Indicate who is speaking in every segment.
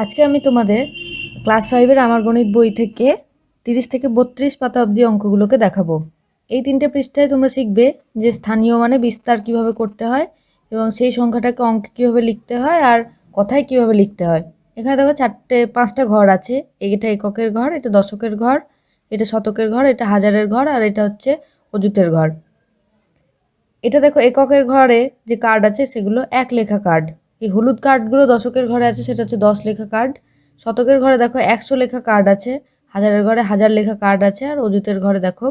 Speaker 1: আজকে আমি তোমাদের ক্লাস 5-এর আমার গণিত বই থেকে 30 থেকে 32 পাতা অবধি অঙ্কগুলোকে দেখাবো। এই 3টে পৃষ্ঠায় তোমরা শিখবে যে স্থানীয় মানে বিস্তার কিভাবে করতে হয় এবং সেই সংখ্যাটাকে অঙ্কে কিভাবে লিখতে হয় আর কথায় কিভাবে লিখতে হয়। এখানে দেখো 5টা ঘর আছে। এটা এককের ঘর, এটা দশকের ঘর, এটা শতকের ঘর, এটা হাজারের ঘর আর এটা হচ্ছে অযুতের ঘর। এটা দেখো এককের ঘরে যে কার্ড আছে সেগুলো 1 লেখা কার্ড। এই হলুদ কার্ডগুলো দশকের ঘরে আছে, সেটা হচ্ছে 10 লেখা কার্ড। শতকের ঘরে দেখো 100 লেখা কার্ড আছে, হাজারের ঘরে 1000 লেখা কার্ড আছে আর অযুতের ঘরে দেখো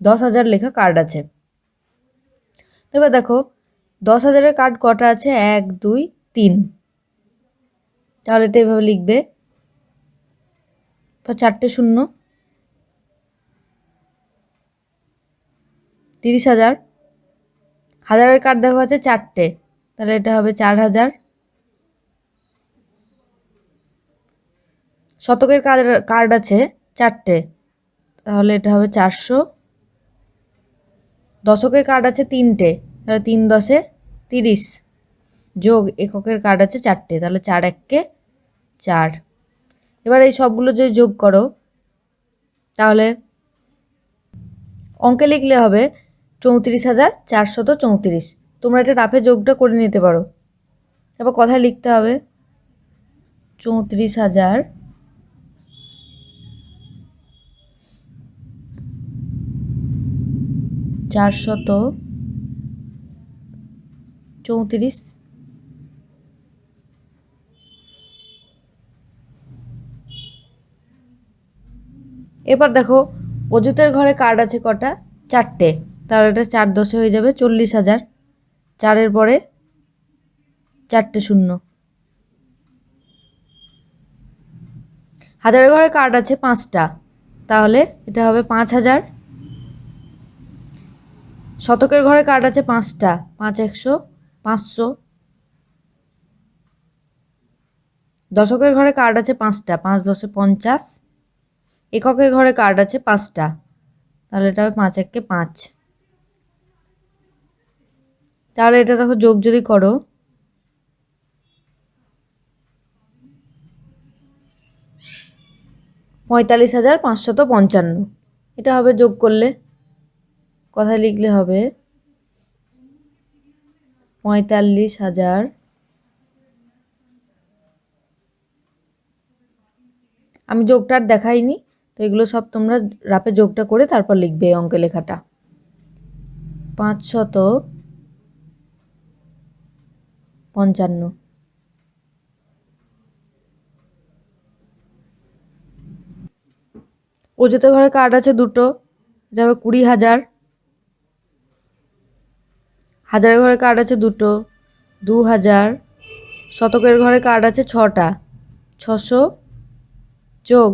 Speaker 1: 10,000 লেখা কার্ড আছে। এবার দেখো 10,000-এর কার্ড কটা আছে? 1 2 3। তাহলে এটা এভাবে লিখবে, 4টে শূন্য। 30,000। হাজারের কার্ড দেখো আছে 4টে, তাহলে এটা হবে 4,000। শতকের কার্ড আছে 4টে, তাহলে এটা হবে 400। দশকের কার্ড আছে 3টে, তাহলে 3 10 30, যোগ এককের কার্ড আছে 4টে, তাহলে 4 1 4। এবার এই সবগুলো যদি যোগ করো তাহলে অঙ্কে লিখলে হবে 34,434। তোমরা এটা রাফে যোগটা করে নিতে পারো। এবার কথায় লিখতে হবে 34,434। এরপর দেখো অযুতের ঘরে কার্ড আছে কটা? 4টে, তাহলে এটা 4 10 হয়ে যাবে 40,000। 4-এর পরে 4টে শূন্য। হাজারের ঘরে কার্ড আছে 5টা, তাহলে এটা হবে 5,000। শতকের ঘরে কার্ড আছে 5টা, 5 100 500। দশকের ঘরে কার্ড আছে 5টা, 5 10 50। এককের ঘরে কার্ড আছে 5টা, তাহলে এটা হবে 5 1 5। তাহলে এটা দেখো যোগ যদি করো 45,555। এটা হবে যোগ করলে, কথায় লিখলে হবে 45,000। আমি যোগটা আর দেখাইনি, তো এগুলো সব তোমরা রাপে যোগটা করে তারপর লিখবে এই অঙ্কে লেখাটা। 555। অযুতের ঘরে কার্ড আছে 2টো, এটা হবে 20,000। হাজারের ঘরে কার্ড আছে 2টো, 2,000। শতকের ঘরে কার্ড আছে 6টা, 600। যোগ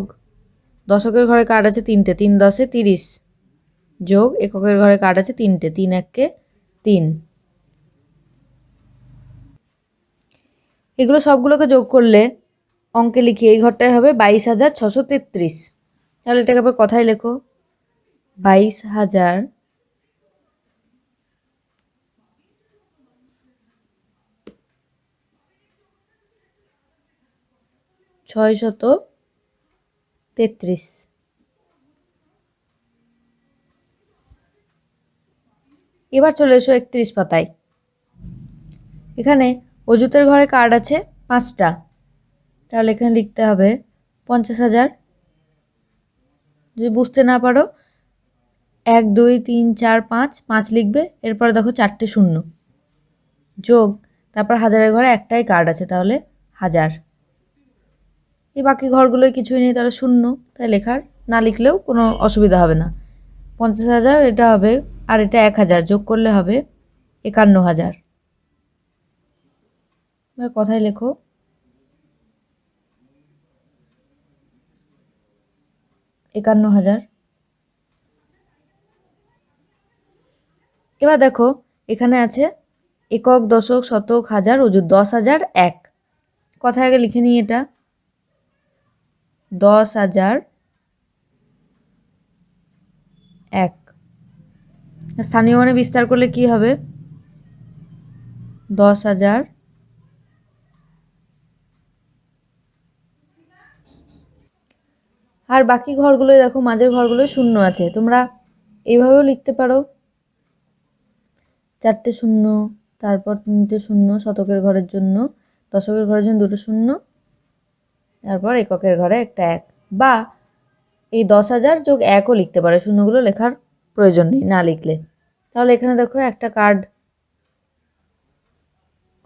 Speaker 1: দশকের ঘরে কার্ড আছে 3টে, 3 10 30। যোগ এককের ঘরে কার্ড আছে 3টে, 3 1 3। এগুলো সবগুলোকে যোগ করলে অঙ্কে লিখি এই ঘরটায় হবে 22,633। তাহলে এটাকে আবার কথায় লেখো 22,633। এবার চলে এসো 31 পাতায়। এখানে অযুতের ঘরে কার্ড আছে 5টা, তাহলে এখানে লিখতে হবে 50,000। যদি বুঝতে না পারো 1 2 3 4 5 5 লিখবে, এরপরে দেখো 4টে শূন্য। যোগ তারপর হাজারের ঘরে একটাই কার্ড আছে, তাহলে 1000। এই বাকি ঘরগুলোয় কিছুই নেই, তাহলে শূন্য, তাই লেখার না লিখলেও কোনো অসুবিধা হবে না। 50,000 এটা হবে, আর এটা 1,000 যোগ করলে হবে 51,000। এবার কথায় লেখো 51,000। এবার দেখো এখানে আছে একক, দশক, শতক, হাজার, অযুত। 10,001। কথায় আগে লিখে নিই এটা 10,001। স্থানীয় মানে বিস্তার করলে কি হবে? 10,000 আর বাকি ঘরগুলোই দেখো, মাঝের ঘরগুলোই শূন্য আছে। তোমরা এইভাবেও লিখতে পারো, 4টে শূন্য, তারপর 3টে শূন্য শতকের ঘরের জন্য, দশকের ঘরের জন্য 2টো শূন্য, তারপর এককের ঘরে একটা 1। বা এই 10,000 যোগ 1ও লিখতে পারো, শূন্যগুলো লেখার প্রয়োজন নেই না লিখলে। তাহলে এখানে দেখো একটা কার্ড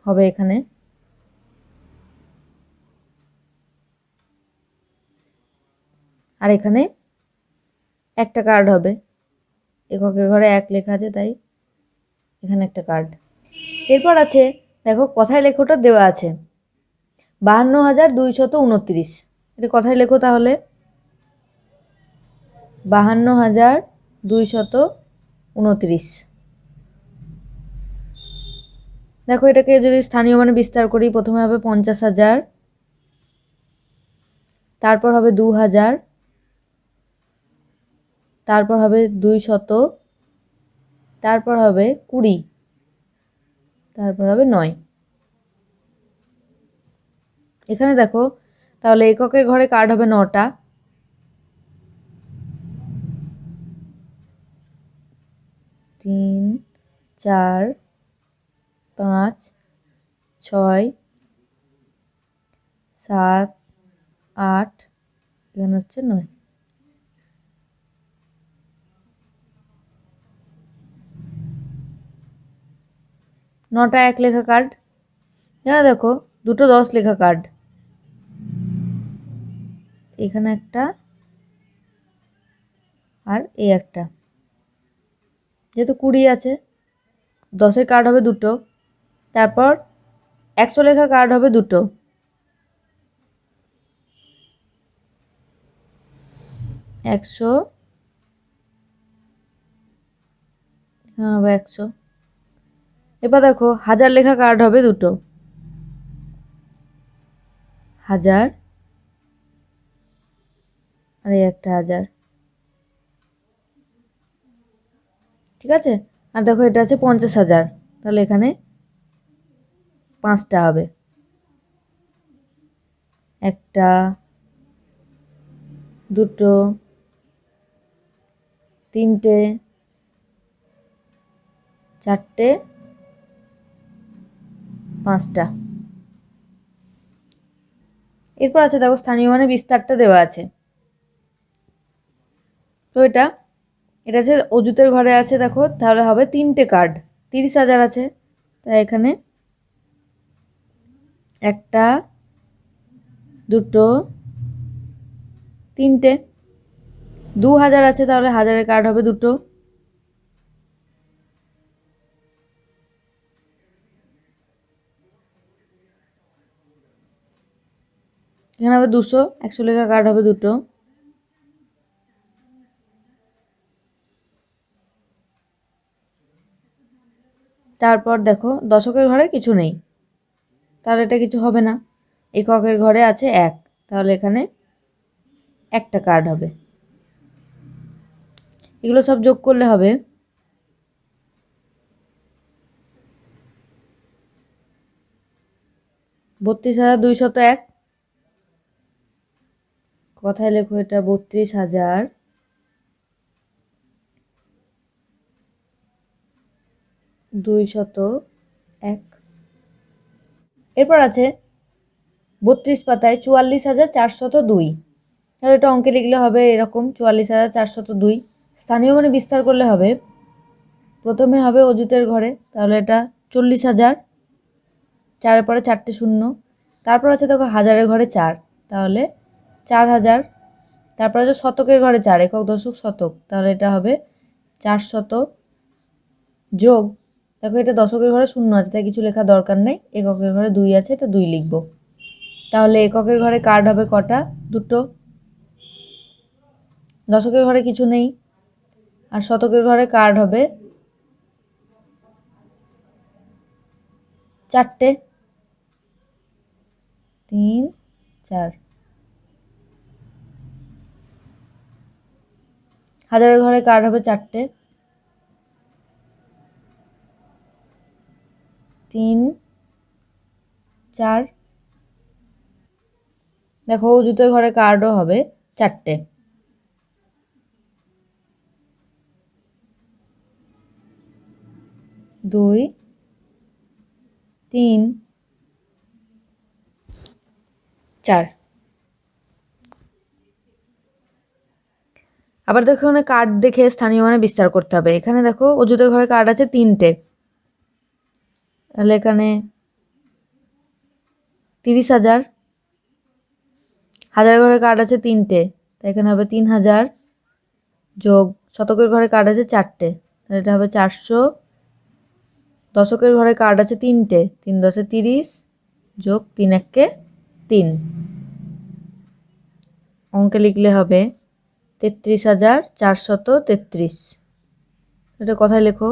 Speaker 1: হবে এখানে, আর এখানে একটা কার্ড হবে। এককের ঘরে 1 লেখা আছে তাই এখানে একটা কার্ড। এরপর আছে দেখো কথায় লেখোটা দেওয়া আছে 52,229। এটা কথায় লেখো তাহলে 52,229। দেখো এটাকে যদি স্থানীয় মানে বিস্তার করি, প্রথমে হবে 50,000, তারপর হবে 2,000, তারপর হবে 200, তারপর হবে 20, তারপর হবে 9। এখানে দেখো তাহলে এককের ঘরে কার্ড হবে 9টা, 3, 4, 5, 6, 7, 8, এখানে হচ্ছে 9। নটা 1 লেখা কার্ড। এখানে দেখো 2টো 10 লেখা কার্ড, এখানে একটা আর এই একটা। যেহেতু 20 আছে, 10-এর কার্ড হবে 2টো, তারপর 100 লেখা কার্ড হবে 2টো, 100, হ্যাঁ হবে 100। এবার দেখো 1000 লেখা কার্ড হবে 2টো, 1000 আর এই একটা 1000। ঠিক আছে। আর দেখো এটা আছে 50,000, তাহলে এখানে 5টা হবে, একটা, 2টো, 3টে, 4টে, 5টা। এরপর আছে দেখো স্থানীয় মানে বিস্তারটা দেওয়া আছে। তো এটা আছে অজুতের ঘরে আছে দেখো, তাহলে হবে 3টে কার্ড, 30,000 আছে, তাই এখানে একটা, 2টো, 3টে। 2,000 আছে, তাহলে 1000-এর কার্ড হবে 2টো, এখানে হবে 200, 100 লেখা কার্ড হবে 2টো, তারপর দেখো দশকের ঘরে কিছু নেই, তাহলে এটা কিছু হবে না। এককের ঘরে আছে 1, তাহলে এখানে একটা কার্ড হবে। এগুলো সব যোগ করলে হবে 32,201। কথায় লেখো এটা 32,201। এরপর আছে 32 পাতায় 44,402। তাহলে এটা অঙ্কে লিখলে হবে এরকম 44,402। স্থানীয় মানে বিস্তার করলে হবে, প্রথমে হবে অজুতের ঘরে, তাহলে এটা 40,000, 4-এর পরে 4টে শূন্য, তারপর আছে দেখো হাজারের ঘরে 4, তাহলে 4,000, তারপর আছে শতকের ঘরে 4, একক দশক শতক, তাহলে এটা হবে 400, যোগ দেখো এটা দশকের ঘরে শূন্য আছে তাই কিছু লেখা দরকার নেই, এককের ঘরে 2 আছে, এটা 2 লিখবো। তাহলে এককের ঘরে কার্ড হবে কটা? 2টো। দশকের ঘরে কিছু নেই, আর শতকের ঘরে কার্ড হবে 4টে, 3, 4। হাজারের ঘরে কার্ড হবে 4টে, 3, 4। দেখো অজুতের ঘরে কার্ডও হবে 4টে। 2 3 4। আবার দেখো এখানে কার্ড দেখে স্থানীয় মানে বিস্তার করতে হবে। এখানে দেখো অজুতের ঘরে কার্ড আছে 3টে, তাহলে এখানে 30,000। হাজারের ঘরে কার্ড আছে 3টে, তাই এখানে হবে 3,000 যোগ শতকের ঘরে কার্ড আছে 4টে, তাহলে এটা হবে 400। দশকের ঘরে কার্ড আছে 3টে, 3 10 30 যোগ 3 1 3। অঙ্কে লিখলে হবে 33,433। এটা কথায় লেখো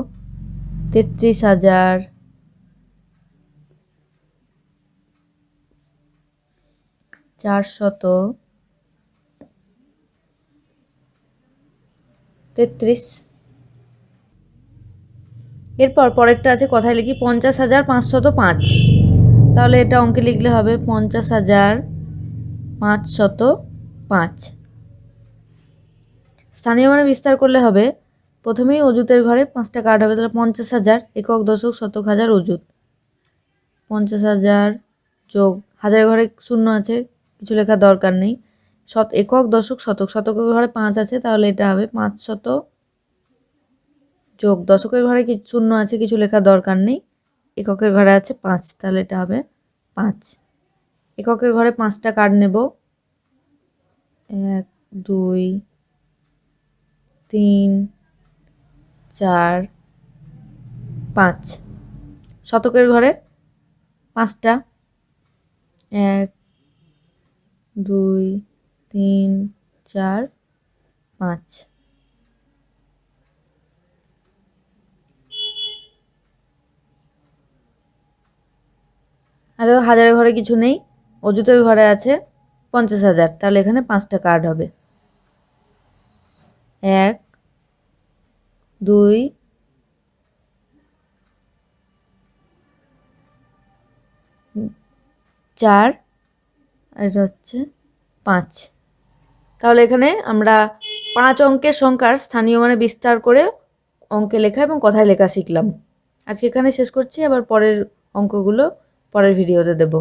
Speaker 1: 33,433। এরপর পরেরটা আছে কথায় লিখি 50,505। তাহলে এটা অঙ্কে লিখলে হবে 50,505। স্থানীয় মানে বিস্তার করলে হবে প্রথমেই অজুতের ঘরে 5টা কার্ড হবে, তাহলে 50,000 একক দশক শতক হাজার অজুত। 50,000 যোগ হাজারের ঘরে শূন্য আছে, কিছু লেখার দরকার নেই। একক দশক শতক, শতকের ঘরে 5 আছে, তাহলে এটা হবে 500 যোগ দশকের ঘরে শূন্য আছে, কিছু লেখার দরকার নেই। এককের ঘরে আছে 5, তাহলে এটা হবে 5। এককের ঘরে 5টা কার্ড নেব, 1 2 3 4 5। শতকের ঘরে 5টা, 1 2 3 4 5। আর হাজারের ঘরে কিছু নেই, অজুতের ঘরে আছে 50,000, তাহলে এখানে 5টা কার্ড হবে, 1 2 4 আর এটা হচ্ছে 5। তাহলে এখানে আমরা 5 অঙ্কের সংখ্যার স্থানীয় মানে বিস্তার করে অঙ্কে লেখা এবং কথায় লেখা শিখলাম। আজকে এখানে শেষ করছি, আবার পরের অঙ্কগুলো পরের ভিডিওতে দেব।